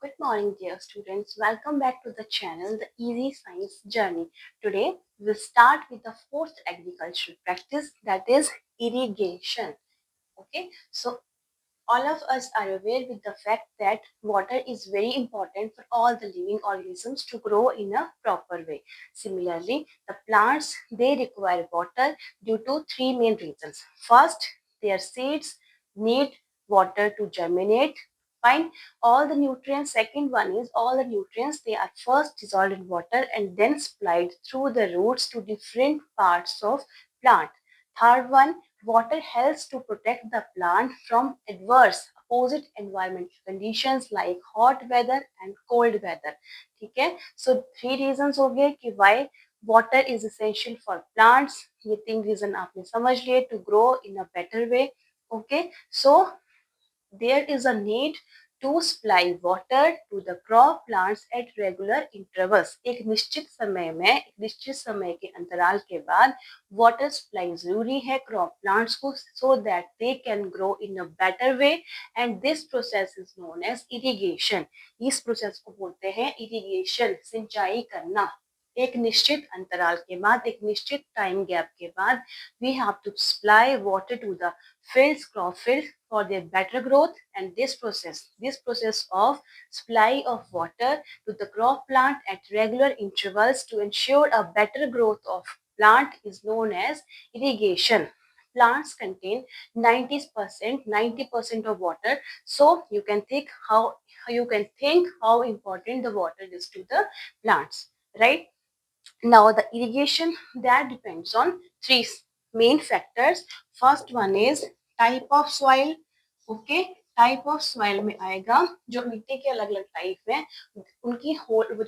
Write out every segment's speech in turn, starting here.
Good morning, dear students. Welcome back to the channel, The Easy Science Journey. Today, we'll start with the fourth agricultural practice, that is irrigation. Okay, so all of us are aware with the fact that water is very important for all the living organisms to grow in a proper way. Similarly, the plants they require water due to three main reasons. First, their seeds need water to germinate. Fine, all the nutrients. Second one is all the nutrients they are first dissolved in water and then supplied through the roots to different parts of plant. Third one, water helps to protect the plant from adverse opposite environmental conditions like hot weather and cold weather. ठीक है, so three reasons हो गए कि why water is essential for plants. ये तीन reason आपने समझ लिए to grow in a better way. Okay, so there is a need to supply water to the crop plants at regular intervals. एक निश्चित समय में एक निश्चित समय के अंतराल के बाद वाटर सप्लाई जरूरी है क्रॉप प्लांट्स को so that they can grow in a better way and this process is known as irrigation. इस प्रोसेस को बोलते हैं irrigation, सिंचाई करना. एक निश्चित अंतराल के बाद एक निश्चित टाइम गैप के बाद we have to supply water to the fields, crop fields for their better growth and this process of supply of water to the crop plant at regular intervals to ensure a better growth of plant is known as irrigation. Plants contain 90% of water, so you can think how important the water is to the plants, right? Now the irrigation that depends on three main factors. First one is type of soil. Okay, type of soil में आएगा जो मिट्टी के अलग अलग type है उनकी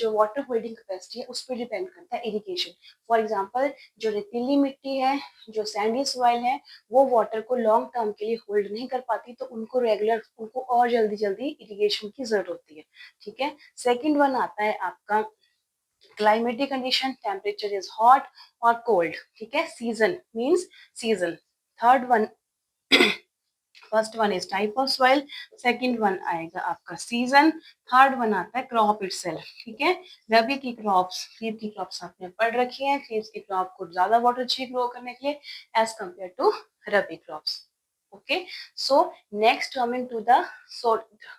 जो वाटर होल्डिंग कैपेसिटी है उस पर डिपेंड करता है इरिगेशन. फॉर एग्जांपल जो रेतीली मिट्टी है, जो सैंडी सॉइल है, वो वाटर को लॉन्ग टर्म के लिए होल्ड नहीं कर पाती, तो उनको और जल्दी जल्दी इरिगेशन की जरूरत होती है. ठीक है, सेकेंड वन आता है आपका climatic condition, temperature is hot or cold. ठीक है, season means season. Third one, first one is type of soil, second one आएगा आपका सीजन, थर्ड वन आता है क्रॉप इटसेल्फ. ठीक है, रबी की क्रॉप्स, खरीफ की क्रॉप्स आपने पढ़ रखी है. खरीफ की क्रॉप को ज्यादा वाटर चाहिए ग्रो करने के लिए as compare to rabi crops. Okay, so next coming to the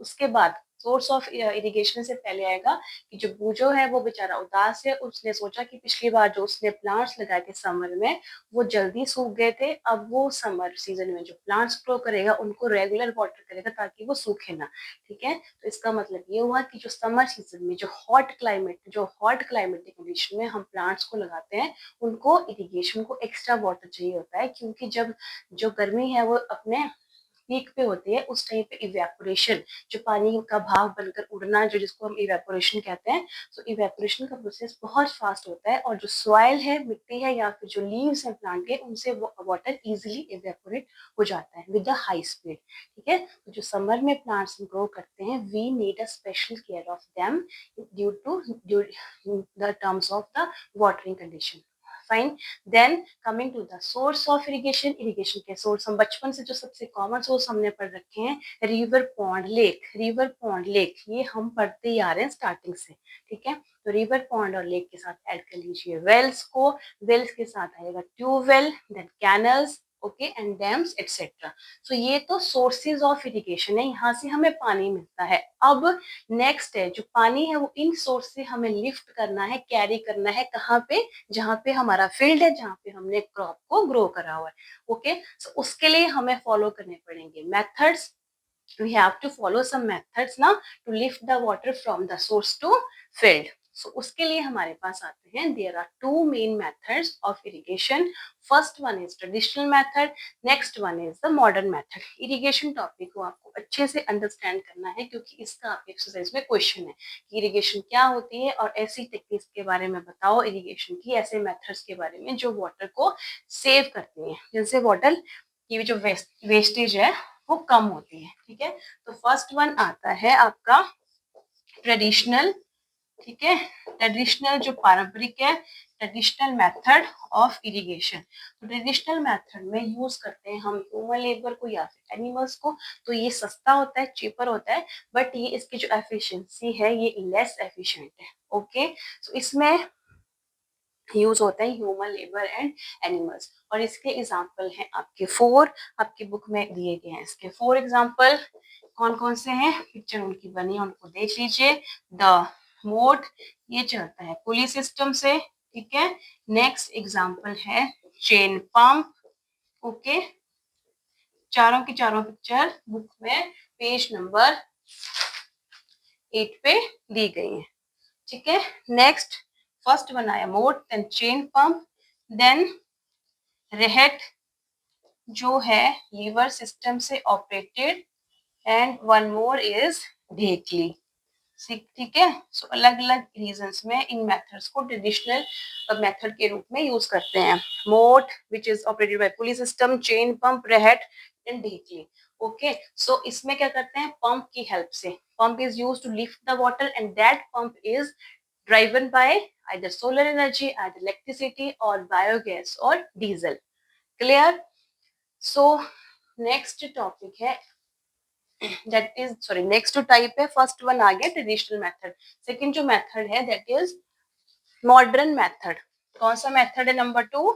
उसके बाद सोर्स ऑफ इरिगेशन से पहले आएगा कि जो बूजो है वो बेचारा उदास है. उसने सोचा कि पिछली बार जो उसने प्लांट्स लगाए थे समर में वो जल्दी सूख गए थे, अब वो समर सीजन में जो प्लांट्स ग्रो करेगा उनको रेगुलर वाटर करेगा ताकि वो सूखे ना. ठीक है, तो इसका मतलब ये हुआ कि जो समर सीजन में जो हॉट क्लाइमेट कंडीशन में हम प्लांट्स को लगाते हैं उनको इरिगेशन को एक्स्ट्रा वाटर चाहिए होता है, क्योंकि जब जो गर्मी है वो अपने पीक पे होती है उस टाइम पे इवेपोरेशन, जो पानी का भाप बनकर उड़ना, जो जिसको हम इवेपोरेशन कहते हैं, तो इवेपोरेशन का प्रोसेस बहुत फास्ट होता है और जो सॉइल है, मिट्टी है या फिर जो लीव्स हैं प्लांट के, उनसे वाटर इजीली इवेपोरेट हो जाता है विद द हाई स्पीड. ठीक है, तो जो समर में प्लांट्स ग्रो करते हैं we need a special care of them due the terms of the watering condition. Fine, then coming to the source of irrigation. Irrigation के सोर्स हम बचपन से जो सबसे कॉमन सोर्स हमने पढ़ रखे हैं, river, pond, lake. River, pond, lake ये हम पढ़ते ही आ रहे हैं स्टार्टिंग से. ठीक है, तो रिवर, पॉन्ड और लेक के साथ ऐड कर लीजिए वेल्स को. वेल्स के साथ आएगा tubewell, then canals, okay, and dams etcetera. So ये तो सोर्सेज ऑफ इरिगेशन है, यहाँ से हमें पानी मिलता है. अब नेक्स्ट है जो पानी है वो इन सोर्स से हमें लिफ्ट करना है, कैरी करना है कहाँ पे, जहाँ पे हमारा फील्ड है, जहाँ पे हमने क्रॉप को ग्रो करा हुआ है. ओके, सो उसके लिए हमें फॉलो करने पड़ेंगे methods. we have to follow some methods now to lift the water from the source to field. So उसके लिए हमारे पास आते हैं, there are two main methods of irrigation. First one is traditional method, next one is the modern method. irrigation topic को आपको अच्छे से understand करना है क्योंकि इसका आपके एक्सरसाइज में क्वेश्चन है कि irrigation क्या होती है और ऐसी टेक्निक्स के बारे में बताओ irrigation की, ऐसे मेथड्स के बारे में जो वाटर को सेव करती हैं, जिनसे वाटर की जो वेस्टेज है वो कम होती है. ठीक है, तो फर्स्ट वन आता है आपका ट्रेडिशनल ठीक है, ट्रेडिशनल जो पारंपरिक है, ट्रेडिशनल मेथड ऑफ इरिगेशन। तो ट्रेडिशनल मेथड में यूज करते हैं हम ह्यूमन लेबर को या फिर एनिमल्स को। तो ये सस्ता होता है, चीपर होता है, बट ये इसकी जो एफिशिएंसी है ये लेस एफिशिएंट है। ओके, तो इसमें यूज होता है ह्यूमन लेबर एंड एनिमल्स। और इसके एग्जाम्पल हैं आपके 4, आपकी बुक में दिए गए हैं इसके 4 एग्जाम्पल। कौन कौन से हैं, पिक्चर उनकी बनी है, उनको देख लीजिए। द मोट, ये चलता है पुली सिस्टम से, ठीक है। नेक्स्ट एग्जाम्पल है चेन पंप। ओके, चारों की चारों पिक्चर बुक में पेज नंबर 8 पे दी गई है, ठीक है। नेक्स्ट, फर्स्ट बनाया मोट, देन चेन पंप, देन रेहेट जो है लीवर सिस्टम से operated, and one more is ढेकली। ठीक है। सो अलग अलग रीजंस में इन मेथड्स को ट्रेडिशनल मेथड के रूप में यूज करते हैं। मोट which is operated by pulley system, chain pump, रेहेट एंड ढेकली। ओके, सो इसमें क्या करते हैं, पंप की हेल्प से। Pump is use to lift the water and that pump is driven by either solar energy, either electricity or biogas or diesel. Clear? So next topic है, that is sorry, next type है, first one आ गया traditional method. Second जो method है that is modern method. कौन सा method है, number 2,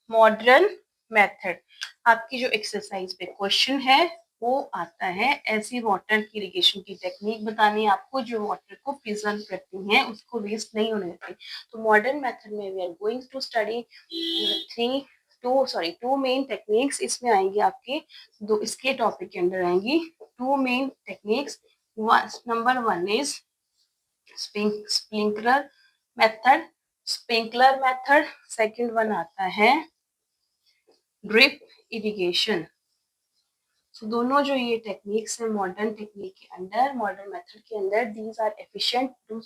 modern method. आपकी जो एक्सरसाइज पे क्वेश्चन है वो आता है, ऐसी वाटर की इरिगेशन की टेक्निक बतानी है आपको जो वाटर को प्रिजर्व करती हैं, उसको वेस्ट नहीं होने देती। तो मॉडर्न मेथड में we are going to study two main techniques इसमें आएंगी आपके, दो इसके टॉपिक के अंदर आएंगी two main techniques. Number 1 is sprinkler method, sprinkler method. Second one आता है ड्रिप इरिगेशन। तो दोनों जो ये टेक्निक्स है मॉडर्न टेक्निक के अंदर, मॉडर्न मेथड के अंदर, these are efficient to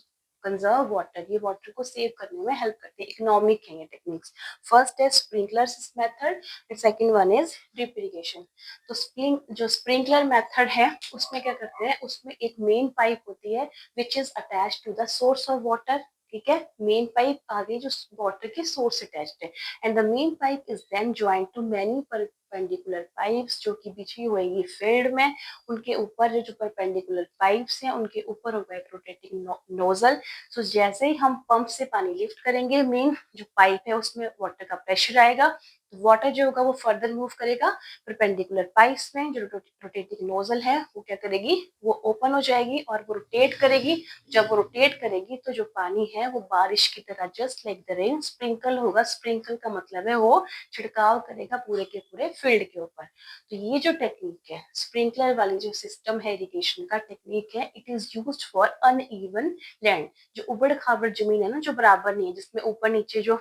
conserve water, ये वाटर को सेव करने में हेल्प करते हैं, इकोनॉमिक है ये टेक्निक्स। फर्स्ट है sprinkler method and second one is drip irrigation. तो जो स्प्रिंकलर मेथड है उसमें क्या करते हैं, उसमें एक मेन पाइप होती है which is attach to the source of water. ठीक है, मेन पाइप आगे जो वाटर के सोर्स से अटैच्ड है, and the main pipe is then joint to many perpendicular pipes जो कि बिछी हुई फील्ड में। उनके ऊपर जो परपेंडिकुलर पाइप्स हैं उनके ऊपर होगा एक रोटेटिंग नोजल। सो जैसे ही हम पंप से पानी लिफ्ट करेंगे, मेन जो पाइप है उसमें वाटर का प्रेशर आएगा, तो वाटर जो होगा वो फर्दर मूव करेगा परपेंडिकुलर पाइप्स में। जो रोटेटिंग नोजल है वो क्या करेगी, वो ओपन हो जाएगी और वो रोटेट करेगी। जब वो रोटेट करेगी तो जो पानी है वो बारिश की तरह just like the rain sprinkle होगा। स्प्रिंकल का मतलब है वो छिड़काव करेगा पूरे के पूरे फील्ड के ऊपर। तो ये जो टेक्निक है स्प्रिंकलर वाली जो सिस्टम है इरिगेशन का टेक्निक है, it is used for uneven land. जो उबड़ खाबड़ जमीन है ना, जो बराबर नहीं है, जिसमें ऊपर नीचे जो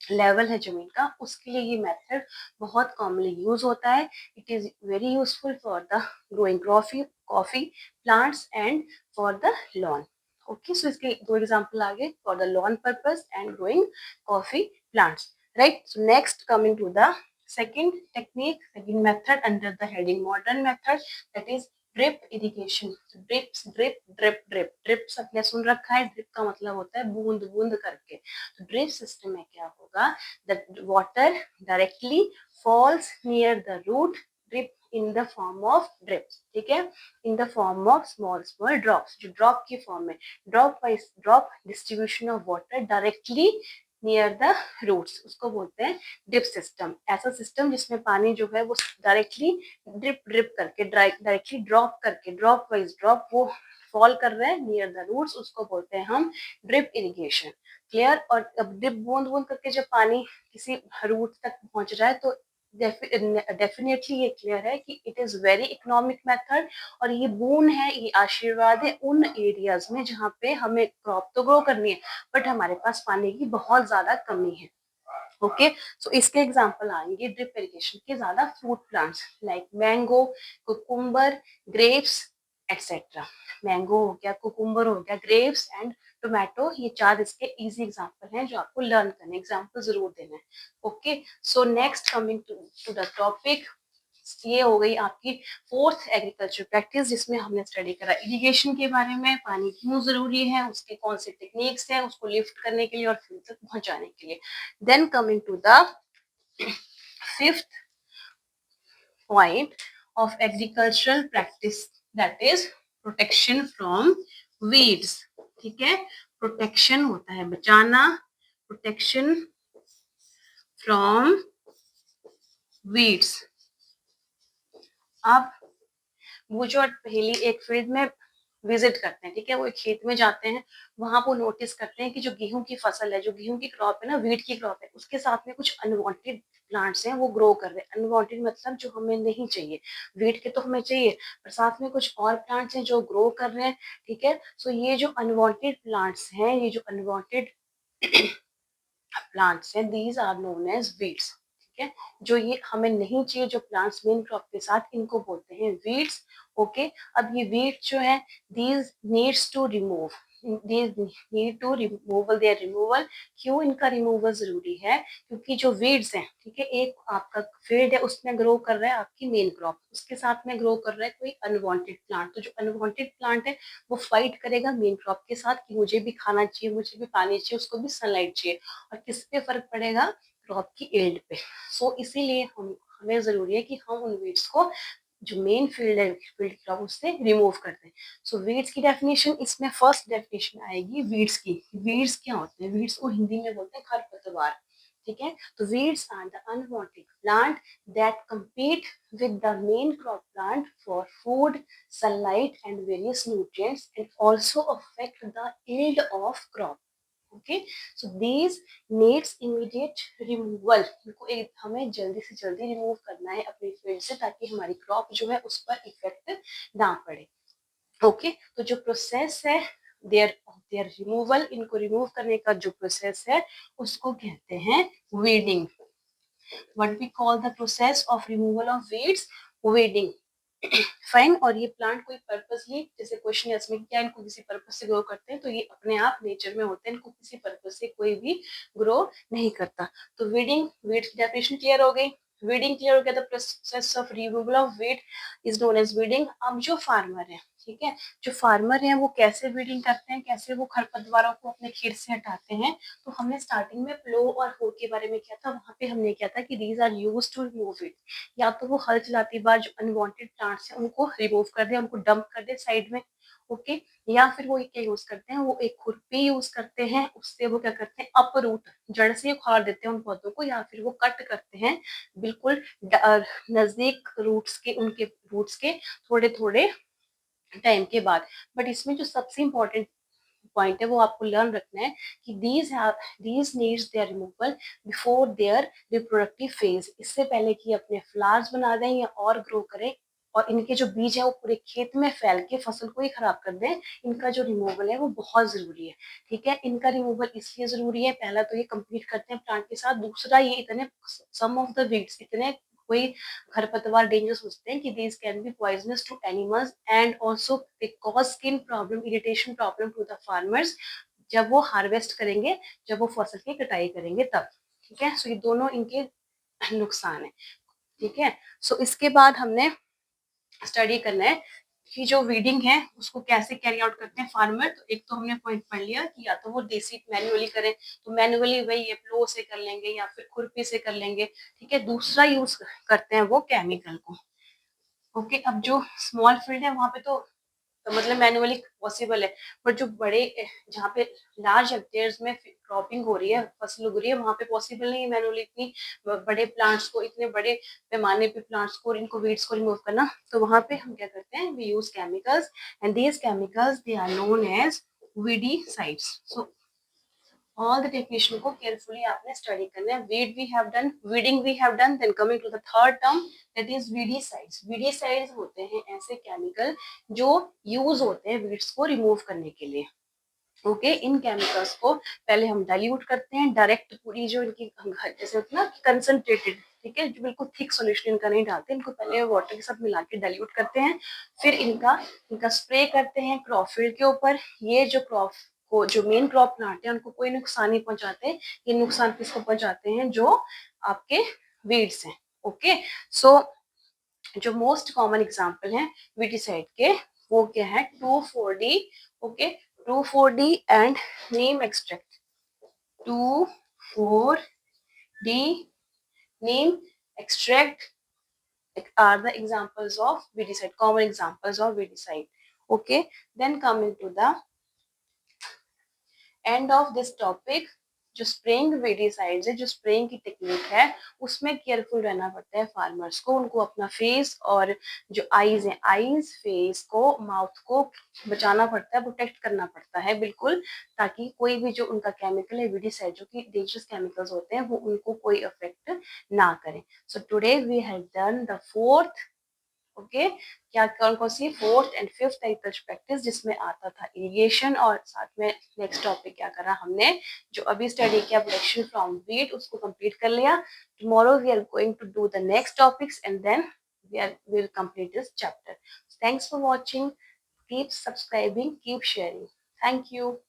लेवल है जमीन का, उसके लिए ये मेथड बहुत कॉमनली यूज होता है। It is very useful for the growing coffee plants and for the lawn. Okay, so इसके दो एग्जांपल आ गए, for the lawn purpose and growing coffee plants, right. So next coming to the second technique, second method under the heading modern method, that is drip irrigation. Drip सबने सुन रखा है, drip का मतलब होता है बूंद बूंद करके। तो ड्रिप सिस्टम में क्या होगा, the water directly falls near the root drip in the form of drips. ठीक है, in the form of small small drops, जो ड्रॉप की फॉर्म में, drop by drop distribution of water directly near the roots, उसको बोलते हैं drip system. ऐसा सिस्टम जिसमें पानी जो है वो डायरेक्टली ड्रिप ड्रिप करके डायरेक्टली ड्रॉप करके ड्रॉप वाइज ड्रॉप वो फॉल कर रहे हैं नियर द रूट्स, उसको बोलते हैं हम ड्रिप इरिगेशन। क्लियर? और अब ड्रिप बूंद बूंद करके जब पानी किसी रूट तक पहुंच रहा है तो डेफिनेटली ये क्लियर है कि it is very economic method. और ये बून है, ये आशीर्वाद है उन एरियाज में जहाँ पे हमें क्रॉप तो ग्रो करनी है बट हमारे पास पानी की बहुत ज्यादा कमी है। ओके, सो इसके एग्जांपल आएंगे ड्रिप इरिगेशन के ज्यादा fruit plants like mango, cucumber, grapes etcetera. Mango हो गया, कुकुम्बर हो गया, ग्रेप्स एंड टोमेटो, ये चार इसके इजी एग्जांपल हैं जो आपको लर्न करने, एग्जांपल जरूर देना है। Okay, so next coming to the topic ये हो गई आपकी फोर्थ एग्रीकल्चर प्रैक्टिस, जिसमें हमने स्टडी करा इरिगेशन के बारे में, पानी क्यों जरूरी है, उसके कौन से टेक्निक्स हैं उसको लिफ्ट करने के लिए और फील्ड तक पहुंचाने के लिए। Then coming to the fifth point of agricultural practice, that is protection from weeds। ठीक है, प्रोटेक्शन होता है बचाना, प्रोटेक्शन फ्रॉम weeds। अब वो जो पहली एक फील्ड में विजिट करते हैं, ठीक है, वो एक खेत में जाते हैं, वहां वो नोटिस करते हैं कि जो गेहूं की फसल है, जो गेहूं की क्रॉप है ना, वीट की क्रॉप है, उसके साथ में कुछ अनवांटेड प्लांट्स हैं वो ग्रो कर रहे हैं। अनवांटेड मतलब जो हमें नहीं चाहिए, वीट के तो हमें चाहिए, पर साथ में कुछ और प्लांट्स हैं जो ग्रो कर रहे हैं। ठीक है, सो ये जो अनवांटेड प्लांट्स हैं, ये जो अनवांटेड प्लांट्स हैं, these are known as weeds. ठीक है, जो ये हमें नहीं चाहिए, जो प्लांट्स मेन क्रॉप के साथ, इनको बोलते हैं वीड्स। ओके, अब ये वीड्स जो है, these needs to remove, these need to removal, their removal. क्यों इनका रिमूवल जरूरी है? क्योंकि जो वीड्स हैं, ठीक है, एक आपका फील्ड है, उसमें ग्रो कर रहा है आपकी मेन क्रॉप, उसके साथ में ग्रो कर रहा है कोई अनवांटेड प्लांट, तो जो अनवांटेड प्लांट है वो फाइट करेगा मेन क्रॉप के साथ कि मुझे भी खाना चाहिए, मुझे भी पानी चाहिए, उसको भी सनलाइट चाहिए। और किस पे फर्क पड़ेगा? क्रॉप की एल्ड पे। सो इसीलिए हमें जरूरी है कि हम उन वीड्स को, जो मेन फील्ड है, फील्ड क्रॉप, उससे रिमूव करते हैं। सो वीड्स की डेफिनेशन, इसमें फर्स्ट डेफिनेशन आएगी वीड्स की। वीड्स क्या होते हैं? वीड्स को हिंदी में बोलते हैं खरपतवार। ठीक है, तो weeds are the unwanted plant that compete with the main crop plant for food, sunlight and various nutrients, and also affect the yield of crop। Okay, so these needs immediate removal. इनको एक हमें जल्दी से जल्दी remove करना है अपनी field से, ताकि हमारी क्रॉप जो है उस पर इफेक्ट ना पड़े। ओके, तो जो प्रोसेस है देयर देयर रिमूवल, इनको रिमूव करने का जो प्रोसेस है उसको कहते हैं weeding. What we call the process of removal of weeds? Weeding. Fine. और ये प्लांट कोई पर्पसली, जैसे क्वेश्चन है इसमें, क्या इनको किसी पर्पस से ग्रो करते हैं? तो ये अपने आप नेचर में होते हैं, इनको किसी पर्पस से कोई भी ग्रो नहीं करता। तो वीडिंग, वीड की डेफिनेशन क्लियर हो गई। वीडिंग क्लियर हो गया, the process of removal of weed is known as weeding. अब जो फार्मर है, ठीक है, जो फार्मर है वो कैसे वीडिंग करते हैं, कैसे वो खरपतवारों को अपने खेत से हटाते हैं? तो हमने स्टार्टिंग में प्लो और हो के बारे में किया था, वहां पे हमने किया था कि these are use to remove it. या तो वो हल चलाती बार जो अनवांटेड प्लांट्स हैं उनको रिमूव कर दे, उनको डंप कर दे साइड में। ओके, या फिर वो क्या यूज करते हैं, वो एक खुरपी यूज करते हैं, उससे वो क्या करते हैं, अपरूट, जड़ से उखाड़ देते हैं उन पौधों को, या फिर वो कट करते हैं बिल्कुल नजदीक रूट्स के, उनके रूट्स के थोड़े थोड़े टाइम के बाद। बट इसमें जो सबसे इम्पोर्टेंट पॉइंट है वो आपको लर्न रखना है कि these needs their removal before their reproductive phase. इससे पहले कि अपने फ्लावर्स बना दें या और ग्रो करें और इनके जो बीज है वो पूरे खेत में फैल के फसल को ही खराब कर दें, इनका जो रिमूवल है वो बहुत जरूरी है। ठीक है, इनका रिमूवल इसलिए जरूरी है, पहला तो ये कम्पीट करते हैं प्लांट के साथ, दूसरा ये इतने, सम ऑफ द वीड्स, इतने कोई खरपतवार डेंजरस होते हैं कि these can be poisonous to animals and also cause skin problem, irritation problem to the farmers, जब वो हार्वेस्ट करेंगे, जब वो फसल की कटाई करेंगे तब। ठीक है, सो ये दोनों इनके नुकसान है। ठीक है, सो इसके बाद हमने स्टडी करना है कि जो वीडिंग है उसको कैसे कैरी आउट करते हैं फार्मर। तो एक तो हमने पॉइंट पढ़ लिया कि या तो वो देसी मैन्युअली करें, तो मैन्युअली वही प्लो से कर लेंगे या फिर खुरपी से कर लेंगे। ठीक है, दूसरा यूज करते हैं वो केमिकल को। ओके, अब जो स्मॉल फील्ड है वहां पे तो मतलब मैनुअली पॉसिबल है, पर जो बड़े, जहाँ पे लार्ज हेक्टेयर्स में क्रॉपिंग हो रही है, फसल उग रही है, वहां पे पॉसिबल नहीं है मैनुअली इतनी बड़े प्लांट्स को, इतने बड़े पैमाने पे प्लांट्स को, इनको वीड्स को रिमूव करना। तो वहां पे हम क्या करते हैं, we use chemicals, and these chemicals they are known as weedicides. So all the definition को carefully आपने स्टडी करना है। weed we have done, weeding we have done, then coming to the third term, that is weedicides। weedicides होते हैं ऐसे chemical जो use होते हैं वीड्स को रिमूव करने के लिए। ओके, इन केमिकल्स को पहले हम डाइल्यूट करते हैं, डायरेक्ट पूरी जो इनकी जैसे होती है ना कंसंट्रेटेड, ठीक है, जो बिल्कुल थिक सॉल्यूशन इनका नहीं डालते, इनको पहले वाटर के साथ मिला के डाइल्यूट करते हैं, फिर इनका इनका स्प्रे करते हैं क्रॉप फील्ड के ऊपर। ये जो क्रॉप को, जो मेन क्रॉप प्लांट है, उनको कोई नुकसान नहीं पहुंचाते। ये नुकसान किसको पहुंचाते हैं? जो आपके वीड्स हैं। ओके, सो जो मोस्ट कॉमन एग्जाम्पल है वीटीसाइड के, वो क्या है 2,4-D, okay 2,4-D and Neem extract, 2,4-D neem extract are the examples of weedicide, common examples of weedicide. Okay, then coming to the end of this topic, जो spraying वेडिसाइड्स है, जो spraying की technique है, उसमें केयरफुल रहना पड़ता है farmers को। उनको अपना फेस और जो आईज है, आईज फेस को माउथ को बचाना पड़ता है, प्रोटेक्ट करना पड़ता है बिल्कुल, ताकि कोई भी जो उनका केमिकल है वेडिसाइड, जो कि डेंजरस केमिकल्स होते हैं, वो उनको कोई इफेक्ट ना करें। So today we have done the fourth, okay क्या कौन कौन सी fourth and fifth agriculture practice, जिसमें आता था इरिगेशन, और साथ में नेक्स्ट टॉपिक क्या करा हमने, जो अभी स्टडी किया प्रोडक्शन फ्रॉम वीट, उसको कंप्लीट कर लिया। Tomorrow we are going to do the next topics and then we will complete this chapter. Thanks for watching. Keep subscribing, keep sharing. Thank you.